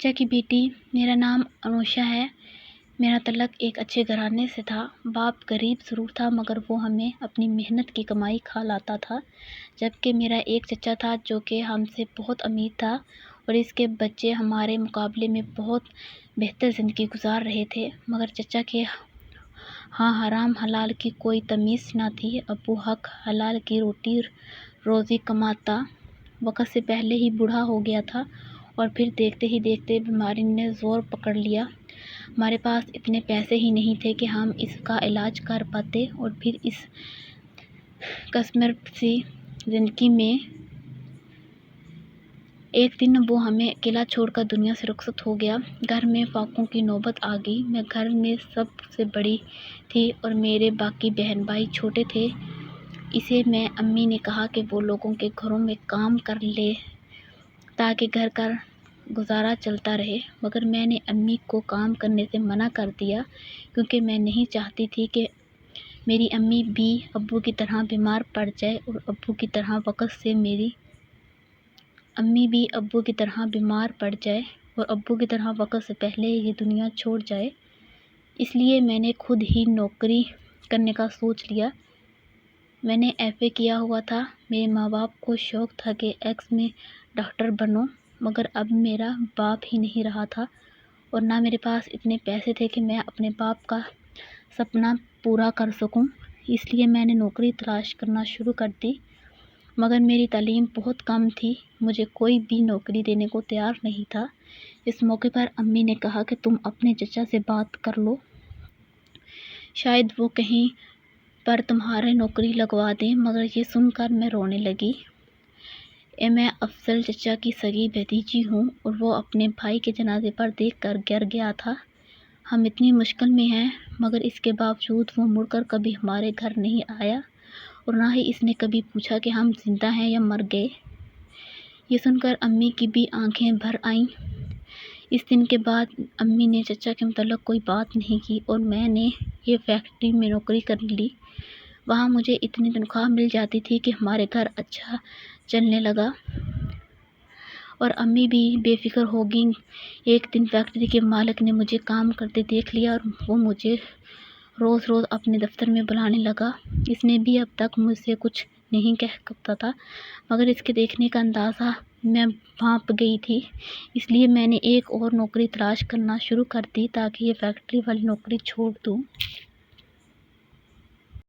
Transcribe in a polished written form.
چچا کی بیٹی، میرا نام انوشا ہے۔ میرا تعلق ایک اچھے گھرانے سے تھا۔ باپ غریب ضرور تھا مگر وہ ہمیں اپنی محنت کی کمائی کھلاتا تھا، جبکہ میرا ایک چچا تھا جو کہ ہم سے بہت امیر تھا اور اس کے بچے ہمارے مقابلے میں بہت بہتر زندگی گزار رہے تھے، مگر چچا کے ہاں حرام حلال کی کوئی تمیز نہ تھی۔ ابو حق حلال کی روزی کماتا وقت سے پہلے ہی بوڑھا ہو گیا تھا اور پھر دیکھتے ہی دیکھتے بیماری نے زور پکڑ لیا۔ ہمارے پاس اتنے پیسے ہی نہیں تھے کہ ہم اس کا علاج کر پاتے، اور پھر اس قسمر سی زندگی میں ایک دن وہ ہمیں اکیلا چھوڑ کر دنیا سے رخصت ہو گیا۔ گھر میں فاقوں کی نوبت آ گئی۔ میں گھر میں سب سے بڑی تھی اور میرے باقی بہن بھائی چھوٹے تھے۔ اسے میں امی نے کہا کہ وہ لوگوں کے گھروں میں کام کر لے تاکہ گھر کا گزارا چلتا رہے، مگر میں نے امی کو کام کرنے سے منع کر دیا کیونکہ میں نہیں چاہتی تھی کہ میری امی بھی ابو کی طرح بیمار پڑ جائے اور ابو کی طرح وقت سے پہلے یہ دنیا چھوڑ جائے۔ اس لیے میں نے خود ہی نوکری کرنے کا سوچ لیا۔ میں نے ایف اے کیا ہوا تھا۔ میرے ماں باپ کو شوق تھا کہ ایکس میں ڈاکٹر بنو، مگر اب میرا باپ ہی نہیں رہا تھا اور نہ میرے پاس اتنے پیسے تھے کہ میں اپنے باپ کا سپنا پورا کر سکوں۔ اس لیے میں نے نوکری تلاش کرنا شروع کر دی، مگر میری تعلیم بہت کم تھی، مجھے کوئی بھی نوکری دینے کو تیار نہیں تھا۔ اس موقع پر امی نے کہا کہ تم اپنے چچا سے بات کر لو، شاید وہ کہیں پر تمہاری نوکری لگوا دیں، مگر یہ سن کر میں رونے لگی۔ میں افضل چچا کی سگی بھتیجی ہوں اور وہ اپنے بھائی کے جنازے پر دیکھ کر گر گیا تھا۔ ہم اتنی مشکل میں ہیں مگر اس کے باوجود وہ مڑ کر کبھی ہمارے گھر نہیں آیا اور نہ ہی اس نے کبھی پوچھا کہ ہم زندہ ہیں یا مر گئے۔ یہ سن کر امی کی بھی آنکھیں بھر آئیں۔ اس دن کے بعد امی نے چچا کے متعلق کوئی بات نہیں کی اور میں نے یہ فیکٹری میں نوکری کر لی۔ وہاں مجھے اتنی تنخواہ مل جاتی تھی کہ ہمارے گھر اچھا چلنے لگا اور امی بھی بے فکر ہو گئیں۔ ایک دن فیکٹری کے مالک نے مجھے کام کرتے دیکھ لیا اور وہ مجھے روز روز اپنے دفتر میں بلانے لگا۔ اس نے بھی اب تک مجھ سے کچھ نہیں کہہ سکتا تھا، مگر اس کے دیکھنے کا اندازہ میں بھانپ گئی تھی۔ اس لیے میں نے ایک اور نوکری تلاش کرنا شروع کر دی تاکہ یہ فیکٹری والی نوکری چھوڑ دوں۔